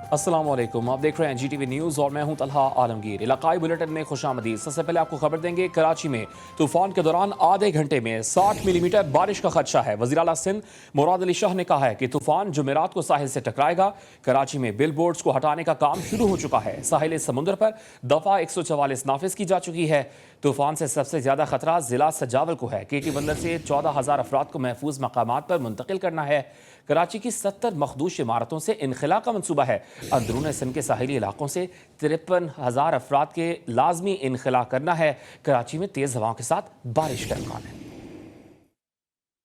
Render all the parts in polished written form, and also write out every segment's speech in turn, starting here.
अस्सलाम वालेकुम, आप देख रहे हैं GTV न्यूज़ और मैं हूं तलहा आलमगीर। इलाकाई बुलेटिन में खुशामदीद। सबसे पहले आपको खबर देंगे, कराची में तूफान के दौरान आधे घंटे में 60 मिलीमीटर बारिश का खदशा है। वज़ीर आला सिंध मुराद अली शाह ने कहा है कि तूफान जुमेरात को साहिल से टकराएगा। कराची में बिल बोर्ड्स को हटाने का काम शुरू हो चुका है। साहिल समुंदर पर दफ़ा 144 नाफिज की जा चुकी है। तूफान से सबसे ज्यादा खतरा जिला सजावल को है। केटी बंदर से 14,000 अफराद को महफूज मकामात पर मुंतकिल करना है। कराची की 70 मखदूश इमारतों से इनखला का मनसूबा है। अंदरून सिंध के साहिली इलाकों से 53,000 अफराद के लाजमी इनखला करना है। कराची में तेज हवाओं के साथ बारिश का इम्कान है।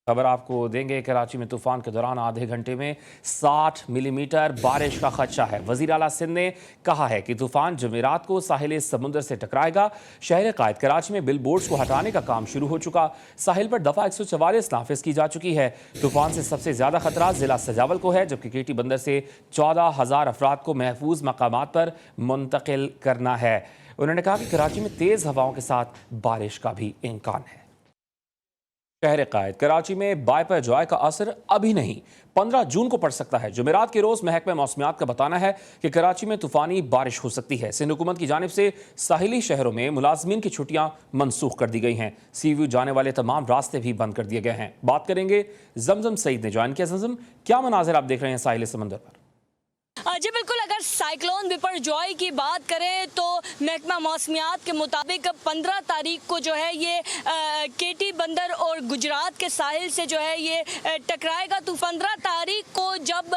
खबर आपको देंगे, कराची में तूफान के दौरान आधे घंटे में 60 मिलीमीटर बारिश का खदशा है। वज़ीर आला सिंध ने कहा है कि तूफान जुमेरात को साहिल समुंदर से टकराएगा। शहर कायद कराची में बिल बोर्ड्स को हटाने का काम शुरू हो चुका। साहिल पर दफ़ा 144 नाफिज की जा चुकी है। तूफान से सबसे ज़्यादा खतरा जिला सजावल को है, जबकि केटी बंदर से 14,000 अफराद को महफूज मकामात पर मुंतकिल करना है। उन्होंने कहा कि कराची में तेज़ हवाओं के साथ बारिश का भी इम्कान है। शहर कायद कराची में बायपर जॉय का असर अभी नहीं, 15 जून को पड़ सकता है। जुमेरात के रोज महकमा मौसमियात का बताना है कि कराची में तूफानी बारिश हो सकती है। सिंध हुकूमत की जानिब से साहिली शहरों में मुलाजमीन की छुट्टियां मनसूख कर दी गई हैं। सी व्यू जाने वाले तमाम रास्ते भी बंद कर दिए गए हैं। बात करेंगे, जमजम सईद ने ज्वाइन किया। जमजम, क्या मनाजिर आप देख रहे हैं साहिल समंदर पर? जी बिल्कुल, अगर साइक्लोन बिपरजॉय की बात करें तो महकमा मौसमियात के मुताबिक 15 तारीख को जो है ये केटी बंदर और गुजरात के साहिल से जो है ये टकराएगा। तो 15 तारीख को जब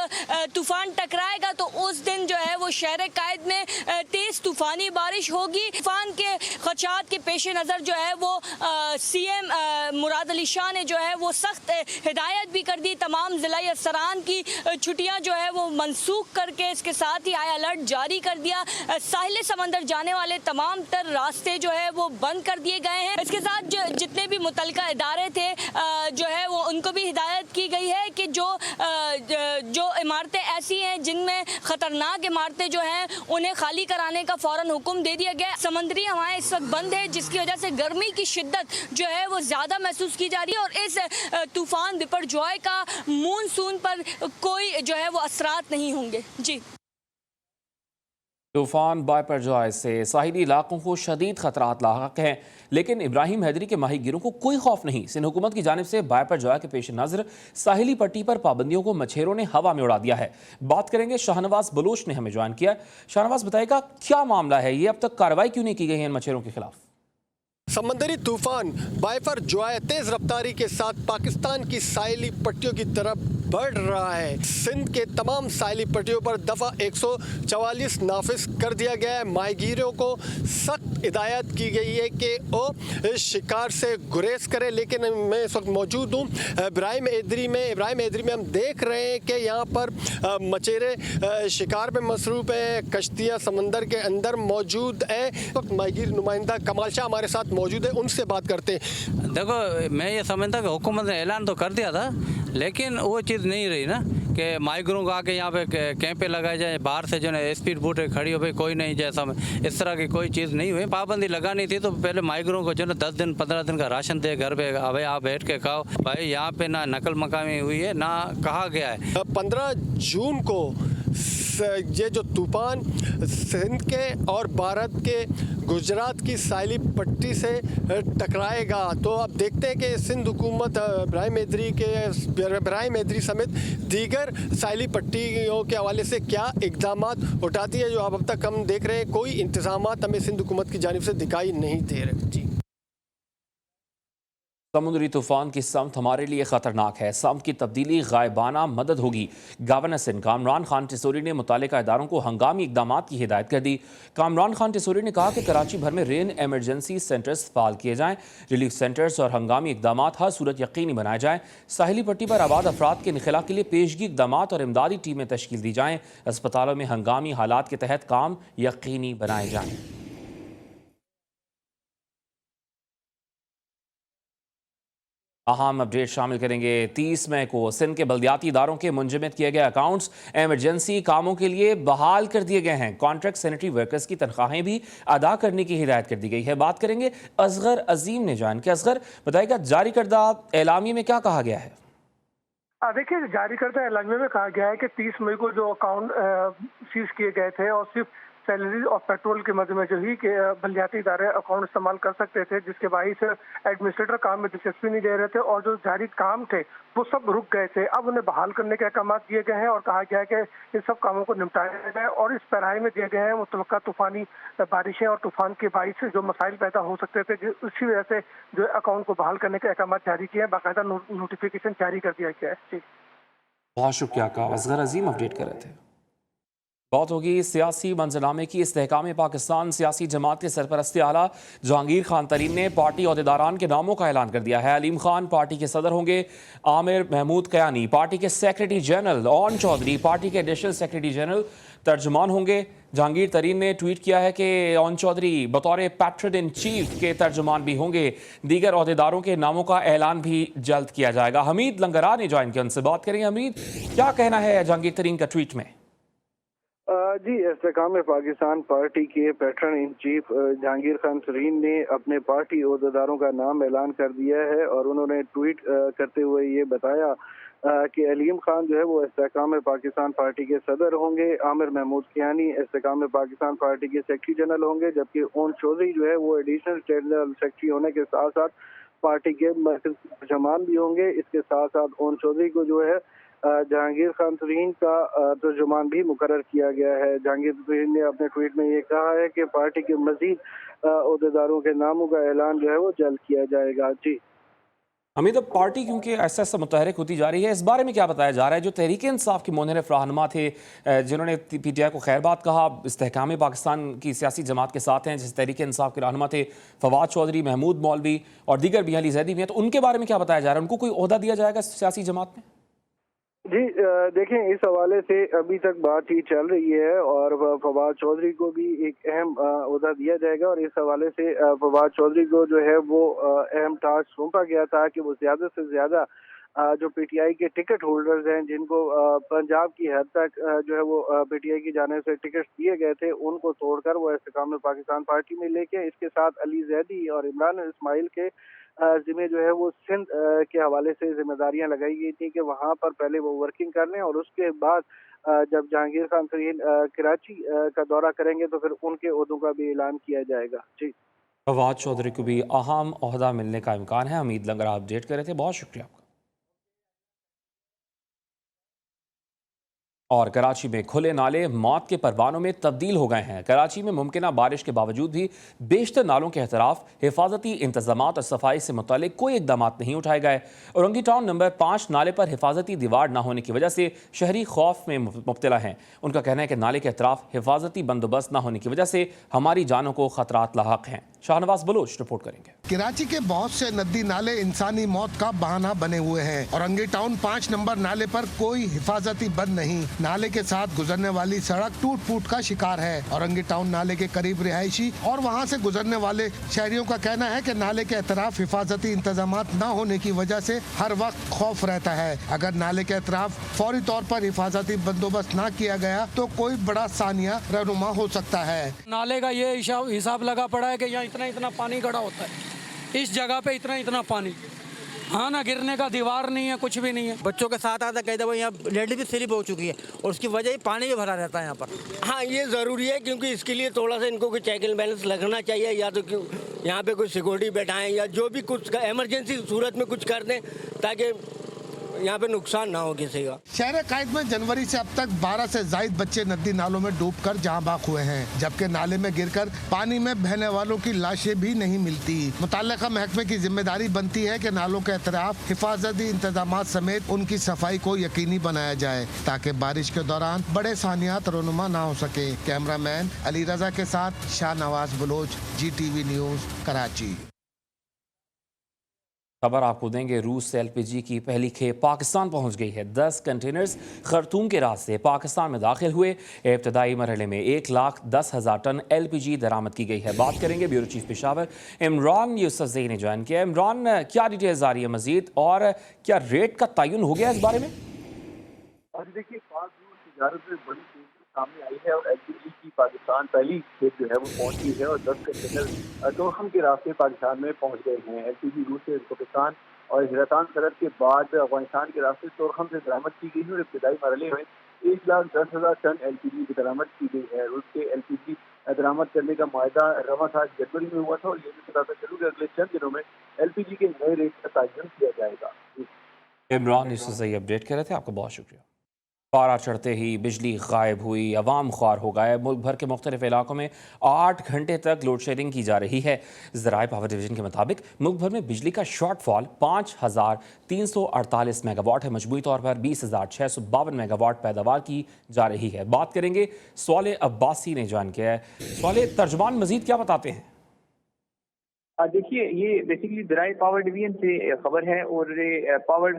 तूफान टकराएगा तो उस दिन जो है वो शहर कायद में तेज़ तूफानी बारिश होगी। तूफान के खदशात के पेश नज़र जो है वो CM मुराद अली शाह ने जो है वो सख्त हिदायत भी कर दी। तमाम ज़िला अफसरान की छुट्टियाँ जो है वो मनसूख करके इसके साथ ही हाई अलर्ट जारी कर दिया। साहिल समंदर जाने वाले तमाम तर रास्ते जो है वो बंद कर दिए गए हैं। इसके साथ जितने भी मुतलका इदारे थे जो है वो उनको भी हिदायत की गई है कि जो इमारतें ऐसी हैं जिनमें ख़तरनाक इमारतें जो हैं उन्हें खाली कराने का फ़ौरन हुक्म दे दिया गया। समंदरी हवाएं इस वक्त बंद है, जिसकी वजह से गर्मी की शिद्दत जो है वो ज़्यादा महसूस की जा रही है और इस तूफ़ान बिपरजॉय का मानसून पर कोई जो है वो असरात नहीं होंगे। जी, तूफान बायपरजॉय से साहिली इलाकों को शदीद खतरात लाहक हैं, लेकिन इब्राहिम हैदरी के माहीगीरों को कोई खौफ नहीं। सिंध हुकूमत की जानिब से बायपरजॉय के पेश नज़र साहिली पट्टी पर पाबंदियों को मच्छरों ने हवा में उड़ा दिया है। बात करेंगे, शाहनवाज बलोच ने हमें ज्वाइन किया। शाहनवाज, बताएगा क्या मामला है, ये अब तक कार्रवाई क्यों नहीं की गई है इन मच्छरों के खिलाफ? समंदरी तूफान बायफर जॉय तेज रफ्तारी के साथ पाकिस्तान की साहिली पट्टियों की तरफ बढ़ रहा है। सिंध के तमाम साहिली पट्टियों पर दफ़ा 144 नाफिज कर दिया गया है। माहीगीरों को सख्त हिदायत की गई है कि वो शिकार से गुरेज करें। लेकिन मैं इस वक्त मौजूद हूँ इब्राहिम हैदरी में हम देख रहे हैं कि यहाँ पर मछेरे शिकार में मसरूफ़ हैं। कश्तियाँ समंदर के अंदर मौजूद है। इस वक्त माहीगीर नुमाइंदा कमाल शाह हमारे साथ मौजूद है, उनसे बात करते हैं। देखो, मैं ये समझता कि हुकूमत ने ऐलान तो कर दिया था, लेकिन वो चीज़ नहीं रही ना कि माइग्रों को आके यहाँ पे कैंपें लगाए जाए, बाहर से जो है स्पीड बोट खड़ी हो भाई कोई नहीं, जैसा इस तरह की कोई चीज़ नहीं हुई। पाबंदी लगानी थी तो पहले माइग्रों को जो है 10 दिन 15 दिन का राशन दे घर पे, भाई आप बैठ के खाओ। भाई यहाँ पे ना नकल मकामी हुई है ना कहा गया है। 15 जून को ये जो तूफ़ान सिंध के और भारत के गुजरात की साहिली पट्टी से टकराएगा, तो अब देखते हैं कि सिंध हुकूमत इब्राहिम हैदरी समेत दीगर साहिली पट्टियों के हवाले से क्या इक़दाम उठाती है। जो अब तक हम देख रहे हैं कोई इंतज़ामात हमें सिंध हुकूमत की जानिब से दिखाई नहीं दे रहे। जी, समुद्री तूफान की समत हमारे लिए खतरनाक है। समत की तब्दीली गायबाना मदद होगी। गवर्नर सिंध कामरान खान टिसोरी ने मुतालिका इदारों को हंगामी इकदाम की हिदायत कर दी। कामरान खान टिसोरी ने कहा कि कराची भर में रेन एमरजेंसी सेंटर्स फाल किए जाएं, रिलीफ सेंटर्स और हंगामी इकदाम हर सूरत यकीनी बनाए जाएं। साहिली पट्टी पर आबाद अफराद के निखला के लिए पेशगी इकदाम और इमदादी टीमें तश्कील दी जाएं। अस्पतालों में हंगामी हालात के तहत काम यकीनी बनाए जाएं। अहम अपडेट शामिल करेंगे। 30 मई को सिंध के बल्दियाती इदारों के मुंजमद किए गए अकाउंट्स एमरजेंसी कामों के लिए बहाल कर दिए गए हैं। कॉन्ट्रैक्ट सैनिटरी वर्कर्स की तनख्वाहें भी अदा करने की हिदायत कर दी गई है। बात करेंगे, असगर अजीम ने जान के। असगर, बताइएगा जारी करदा एलामिया में क्या कहा गया है? देखिए, जारीकर्ता एलान में कहा गया है कि 30 मई को जो अकाउंट सीज किए गए थे और सिर्फ सैलरी और पेट्रोल के मद में जो ही के बलदियाती इदारे अकाउंट इस्तेमाल कर सकते थे, जिसके बाइस एडमिनिस्ट्रेटर काम में दिलचस्पी नहीं ले रहे थे और जो जारी काम थे वो सब रुक गए थे। अब उन्हें बहाल करने के अहकाम दिए गए हैं और कहा गया है कि इन सब कामों को निपटाया जाए और इस पैराई में दिए गए हैं मुतलका तूफानी बारिशें और तूफान के बाइस जो मसाइल पैदा हो सकते थे, उसी वजह से जो अकाउंट को बहाल करने के अहकाम जारी किए हैं, बाकायदा नोटिफिकेशन जारी कर दिया गया है। जी, बहुत शुक्रिया का असगर अजीम अपडेट कर रहे थे। बात होगी सियासी मंजरनामे की। इस्तेहकाम पाकिस्तान सियासी जमात के सरपरस्ती आला जहांगीर खान तरीन ने पार्टी अहदेदारान के नामों का ऐलान कर दिया है। अलीम खान पार्टी के सदर होंगे, आमिर महमूद कयानी पार्टी के secretary general, Aun Chaudhry party के एडिशनल सेक्रेटरी जनरल तर्जुमान होंगे। जहांगीर तरीन ने ट्वीट किया है कि ओन चौधरी बतौर पैट्रन इन चीफ के तर्जुमान भी होंगे। दीगर अहदेदारों के नामों का ऐलान भी जल्द किया जाएगा। हमीद लंगरा ने ज्वाइन किया, उनसे बात करेंगे। हमीद, क्या कहना है जहांगीर तरीन का ट्वीट में? जी, इस्तेहकाम पाकिस्तान पार्टी के patron in chief Jahangir Khan Tareen ने अपने पार्टी अहदेदारों का नाम ऐलान कर दिया है और उन्होंने ट्वीट करते हुए ये बताया कि अलीम खान जो है वो इस्तेहकाम पाकिस्तान पार्टी के सदर होंगे, आमिर महमूद कियानी इस्तेहकाम पाकिस्तान पार्टी के सेक्रेटरी जनरल होंगे, जबकि ओन चौधरी जो है वो एडिशनल जनरल सेक्रेटरी होने के साथ साथ पार्टी के तर्जुमान भी होंगे। इसके साथ साथ ओन चौधरी को जो है जहांगीर खान तरीन का तर्जुमान भी मुकर्रर किया गया है। जहांगीर तरीन ने अपने ट्वीट में ये कहा है कि पार्टी के मजीद अहदेदारों के नामों का ऐलान जो है वो जल्द किया जाएगा। जी हमीद, अब पार्टी क्योंकि ऐसा मुतहरिक होती जा रही है, इस बारे में क्या बताया जा रहा है? जो तहरीक इंसाफ के मुनहरिफ रहनुमा थे जिन्होंने PTI को खैरबाद कहा, इस्तेहकाम पाकिस्तान की सियासी जमात के साथ हैं, जैसे तहरीक इंसाफ के रहनुमा थे फवाद चौधरी, महमूद मौलवी और दीगर भी अली जैदी भी हैं, तो उनके बारे में क्या बताया जा रहा है? उनको कोई ओहदा दिया जाएगा सियासी जमात में? जी, देखें, इस हवाले से अभी तक बातचीत चल रही है और फवाद चौधरी को भी एक अहम ओहदा दिया जाएगा और इस हवाले से फवाद चौधरी को जो है वो अहम टास्क सौंपा गया था कि वो ज़्यादा से ज़्यादा जो PTI के टिकट होल्डर्स हैं, जिनको पंजाब की हद तक जो है वो PTI की जाने से टिकट दिए गए थे, उनको तोड़कर वो इस्तेहकाम पाकिस्तान पार्टी में लेके इसके साथ अली जैदी और इमरान इस्माइल के जिम्मे जो है वो सिंध के हवाले से जिम्मेदारियां लगाई गई थी कि वहां पर पहले वो वर्किंग कर लें और उसके बाद जब जहांगीर खान तरीन कराची का दौरा करेंगे तो फिर उनके ओहदों का भी ऐलान किया जाएगा। जी, फवाद चौधरी को भी अहम ओहदा मिलने का इम्कान है। हमीद लंगरा अपडेट कर रहे थे, बहुत शुक्रिया आपका। और कराची में खुले नाले मौत के परवानों में तब्दील हो गए हैं। कराची में मुमकिन बारिश के बावजूद भी बेशतर नालों के एहतराफ, हिफाजती इंतजाम और सफाई से मुतालिक कोई इकदाम नहीं उठाए गए। औरंगी टाउन नंबर 5 नाले पर हिफाजती दीवार न होने की वजह से शहरी खौफ में मुब्तला हैं। उनका कहना है कि नाले के एहतराफ हिफाजती बंदोबस्त न होने की वजह से हमारी जानों को खतरात लाहक हैं। शाहनवाज बलोच रिपोर्ट करेंगे। कराची के बहुत से नदी नाले इंसानी मौत का बहाना बने हुए हैं। औरंगी टाउन 5 नंबर नाले पर कोई हिफाजती बंद नहीं। नाले के साथ गुजरने वाली सड़क टूट फूट का शिकार है। औरंगी टाउन नाले के करीब रिहायशी और वहां से गुजरने वाले शहरियों का कहना है कि नाले के एतराफ हिफाजती इंतजाम न होने की वजह से हर वक्त खौफ रहता है। अगर नाले के एतराफ फौरी तौर पर हिफाजती बंदोबस्त न किया गया तो कोई बड़ा सानिया रहनुमा हो सकता है। नाले का ये हिसाब लगा पड़ा है कि यहाँ इतना पानी खड़ा होता है, इस जगह पे इतना पानी, हाँ ना गिरने का दीवार नहीं है, कुछ भी नहीं है। बच्चों के साथ आता कई दफा यहाँ लेड भी स्लिप हो चुकी है और उसकी वजह ही पानी भी भरा रहता है यहाँ पर। हाँ, ये ज़रूरी है क्योंकि इसके लिए थोड़ा सा इनको कोई चेक एंड बैलेंस लगना चाहिए, या तो क्यों यहाँ पे कोई सिक्योरिटी बैठाएं या जो भी कुछ इमरजेंसी सूरत में कुछ कर दें ताकि यहाँ पे नुकसान ना हो किसी का। शहर कायद में जनवरी से अब तक 12 से ज्यादा बच्चे नदी नालों में डूबकर जहाँ बाक हुए हैं, जबकि नाले में गिरकर पानी में बहने वालों की लाशें भी नहीं मिलती। मुतल्लिका महकमे की जिम्मेदारी बनती है कि नालों के एतराफ हिफाजती इंतजाम समेत उनकी सफाई को यकीनी बनाया जाए ताकि बारिश के दौरान बड़े सानियात रहनुमा ना हो सके। कैमरामैन अली रजा के साथ शाहनवाज बलोच, GTV न्यूज, कराची। खबर आपको देंगे, रूस से LPG की पहली खेप पाकिस्तान पहुंच गई है। 10 कंटेनर्स खरतूम के रास्ते पाकिस्तान में दाखिल हुए। इब्तदाई मरहले में 1,10,000 टन LPG दरामद की गई है। बात करेंगे ब्यूरो चीफ पेशावर इमरान यूसुफजई ने ज्वाइन किया। इमरान, क्या डिटेल्स आ रही है मजीद और क्या रेट का तयन हो गया इस बारे में? और देखिए, तजारत में बड़ी तेजी सामने आई है और LPG की पाकिस्तान पहली खेप जो है वो पहुंच गई है और 10 कंटेनर दोहम के रास्ते पाकिस्तान में पहुंच गए हैं। LPG रूस से पाकिस्तान और हैरतान सदर के बाद अफगानिस्तान के रास्ते तोरखम से बरामद की गई है और इब्तदाई मरहले में 1,10,000 टन LPG बरामद की गई है। रूस के LPG बरामद करने का माहदा रवा था जनवरी में हुआ था और ये भी बताता चलूँ कि अगले चंद दिनों में LPG के नए रेट का तयन किया जाएगा। इमरान इससे अपडेट कर रहे थे, आपका बहुत शुक्रिया। पारा चढ़ते ही बिजली गायब हुई, अवाम ख्वार हो गए। मुल्क भर के मुख्तलिफ इलाकों में 8 घंटे तक लोड शेडिंग की जा रही है। ज़राए पावर डिवीजन के मुताबिक मुल्क भर में बिजली का शॉर्टफॉल 5,348 मेगावाट है। मजमूई तौर पर 20,652 मेगावाट पैदावार की जा रही है। बात करेंगे सवाले अब्बासी ने जान किया है। सवाले तर्जमान मजीद क्या बताते हैं? देखिए, ये बेसिकली ज़राए पावर डिवीजन से खबर है और पावर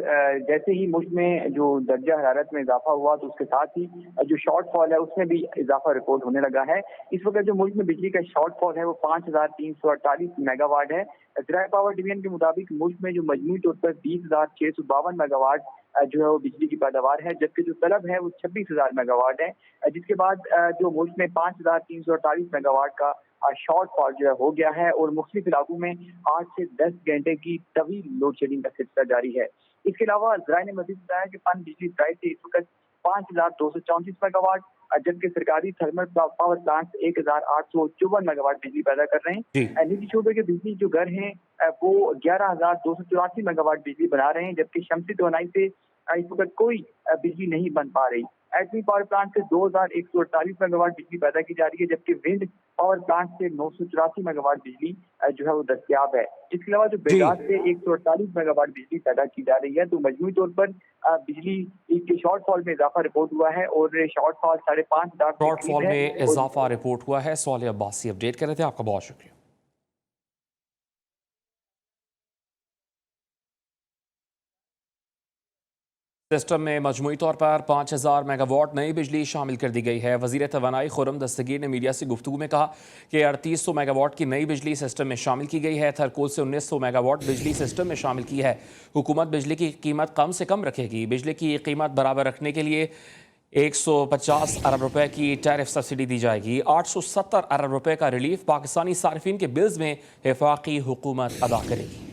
जैसे ही मुल्क में जो दर्जा हरारत में इजाफा हुआ तो उसके साथ ही जो शॉर्टफॉल है उसमें भी इजाफा रिपोर्ट होने लगा है। इस वक्त जो मुल्क में बिजली का शॉर्टफॉल है वो 5,348 मेगावाट है। ज़राए पावर डिवीजन के मुताबिक मुल्क में जो मजमूई तौर पर 20,652 मेगावाट जो है वो बिजली की पैदावार है, जबकि जो तलब है वो 26,000 मेगावाट है। जिसके बाद जो मुल्क में 5,348 मेगावाट का शॉर्टफॉल जो है हो गया है और मुख्तलिफ इलाकों में 8 से 10 घंटे की तवील लोड शेडिंग का सिलसिला जारी है। इसके अलावा ज़राए ने मज़ीद बताया कि पन बिजली प्राइस से इस वक्त 5,234 मेगावाट, जबकि सरकारी थर्मल पावर प्लांट 1,854 मेगावाट बिजली पैदा कर रहे हैं। निजी शोबे के बिजली जो घर हैं वो 11,284 मेगावाट बिजली बना रहे हैं, जबकि शमसी तोनाई से इस वक्त कोई बिजली नहीं बन पा रही। एटमी पावर प्लांट से 2,148 मेगावाट बिजली पैदा की जा रही है, जबकि विंड पावर प्लांट से 984 मेगावाट बिजली जो है वो दस्तयाब है। इसके अलावा जो बेगास से 148 मेगावाट बिजली पैदा की जा रही है। तो मजमूई तौर पर बिजली के शॉर्टफॉल में इजाफा रिपोर्ट हुआ है और शॉर्टफॉल 5,500 शॉर्टफॉल में इजाफा रिपोर्ट हुआ है। सवाले अब्बासी अपडेट कर रहे थे, आपका बहुत शुक्रिया। सिस्टम में मजमूई तौर पर 5,000 मेगावाट नई बिजली शामिल कर दी गई है। वज़ीर तवानाई खुर्रम दस्तगीर ने मीडिया से गुफ्तगू में कहा कि 3,800 मेगावाट की नई बिजली सिस्टम में शामिल की गई है। थरकोल से 1,900 मेगावाट बिजली सिस्टम में शामिल की है। हुकूमत बिजली की कीमत कम से कम रखेगी। बिजली की कीमत बराबर रखने के लिए 150 अरब रुपए की टैरिफ सब्सिडी दी जाएगी। 870 अरब रुपए का रिलीफ पाकिस्तानी सार्फिन के बिल्स में वफाकी हुकूमत अदा करेगी।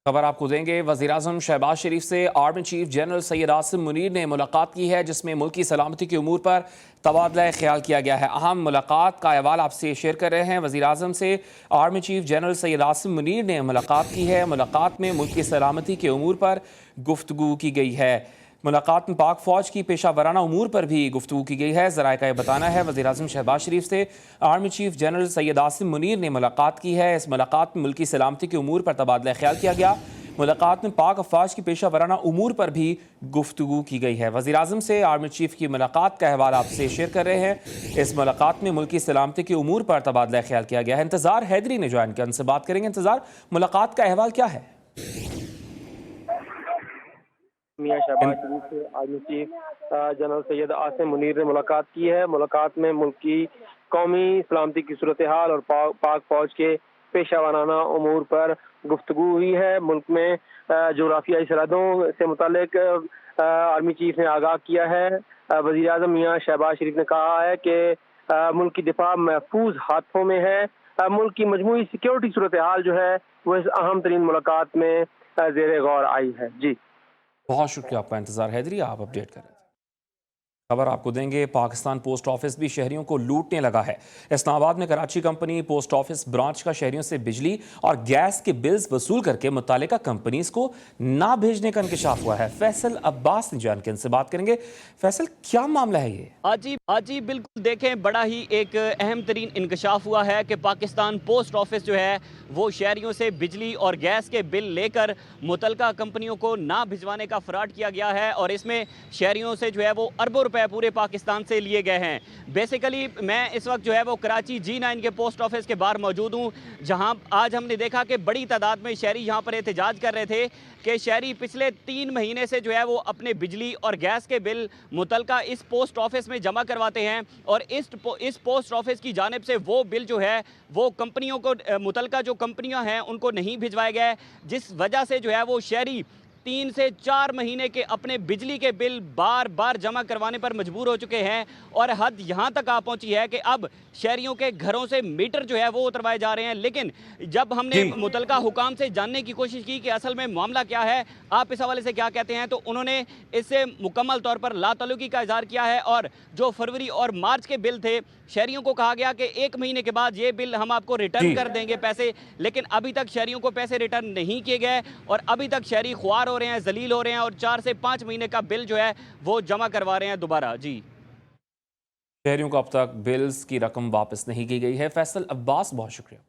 खबर आपको देंगे, वज़ीर-ए-आज़म शहबाज शरीफ से army chief general Syed Asim Munir ने मुलाकात की है, जिसमें मुल्की सलामती के उमूर पर तबादला ख्याल किया गया है। अहम मुलाकात का अहवाल आपसे शेयर कर रहे हैं। वज़ीर-ए-आज़म से army chief general Syed Asim Munir ने मुलाकात की है। मुलाकात में मुल्की सलामती के उमूर पर गुफ्तगू की गई है। मुलाकात में पाक फ़ौज की पेशा वराना उमूर पर भी गुफ्तगू की गई है। ज़राए का यह बताना है, वज़ीर-ए-आज़म शहबाज शरीफ से army chief general Syed Asim Munir ने मुलाकात की है। इस मुलाकात में मुल्की सलामती के उमूर पर तबादला ख्याल किया गया। मुलाकात में पाक अफ़वाज की पेशा वराना उमूर पर भी गुफ्तगू की गई है। वज़ीर-ए-आज़म से आर्मी चीफ की मुलाकात का अहवाल आपसे शेयर कर रहे हैं। इस मुलाकात में मुल्की सलामती के उमूर पर तबादला ख्याल किया गया है। इंतज़ार हैदरी ने ज्वाइन किया, उनसे बात करेंगे। इंतज़ार, मुलाकात का अहवाल क्या है? मियां शहबाज शरीफ से army chief general Syed Asim Munir ने मुलाकात की है। मुलाकात में मुल्क की कौमी सलामती की सूरत हाल और पाक फौज के पेशा वाराना उमूर पर गुफ्तगू हुई है। मुल्क में जोग्राफियाई सरहदों से मुतालिक आर्मी चीफ ने आगाह किया है। वज़ीर आज़म मियां शहबाज शरीफ ने कहा है कि मुल्क की दिफा महफूज हाथों में है। मुल्क की मजमूई सिक्योरिटी सूरत हाल जो है वो इस अहम तरीन मुलाकात में ज़ेरे गौर आई है। जी, बहुत शुक्रिया आपका इंतज़ार हैदरी, आप अपडेट कर रहे थे। खबर आपको देंगे, पाकिस्तान पोस्ट ऑफिस भी शहरियों को लूटने लगा है। इस्लामाबाद में Karachi company post office branch का शहरियों से बिजली और गैस के बिल्स वसूल करके मुत्तालिका कंपनीज को ना भेजने का इंकशाफ हुआ है। फैसल अब्बास ने जान के इनसे बात करेंगे। फैसल, क्या मामला है ये? जी बिल्कुल, देखें, बड़ा ही एक अहम तरीन इंकशाफ हुआ है कि पाकिस्तान पोस्ट ऑफिस जो है वो शहरियों से बिजली और गैस के बिल लेकर मुतलका कंपनियों को ना भिजवाने का फ्रॉड किया गया है और इसमें शहरियों से जो है वो अरबों रुपए पूरे पाकिस्तान से लिए गए हैं। बेसिकली मैं इस वक्त जो है वो कराची G9 के पोस्ट ऑफिस के बाहर मौजूद हूँ, जहाँ आज हमने देखा कि बड़ी तादाद में शहरी यहाँ पर एहतजाज कर रहे थे कि शहरी पिछले 3 महीने से जो है वो अपने बिजली और गैस के बिल मुतलका इस पोस्ट ऑफिस में जमा करवाते हैं और इस पोस्ट ऑफिस की जानिब से वो बिल जो है वो कंपनियों को, मुतलका जो कंपनियां हैं उनको नहीं भिजवाए गए, जिस वजह से जो है वो शहरी 3 से 4 महीने के अपने बिजली के बिल बार बार जमा करवाने पर मजबूर हो चुके हैं और हद यहाँ तक आ पहुंची है कि अब शहरियों के घरों से मीटर जो है वो उतरवाए जा रहे हैं। लेकिन जब हमने मुतलका हुकाम से जानने की कोशिश की कि असल में मामला क्या है, आप इस हवाले से क्या कहते हैं, तो उन्होंने इससे मुकम्मल तौर पर लाताल्लुकी का इजहार किया है और जो फरवरी और मार्च के बिल थे, शहरियों को कहा गया कि 1 महीने के बाद ये बिल हम आपको रिटर्न कर देंगे पैसे, लेकिन अभी तक शहरियों को पैसे रिटर्न नहीं किए गए और अभी तक शहरी ख्वार हो रहे हैं, जलील हो रहे हैं और 4 से 5 महीने का बिल जो है वो जमा करवा रहे हैं दोबारा। जी, शहरियों को अब तक बिल्स की रकम वापस नहीं की गई है। फैसल अब्बास, बहुत शुक्रिया।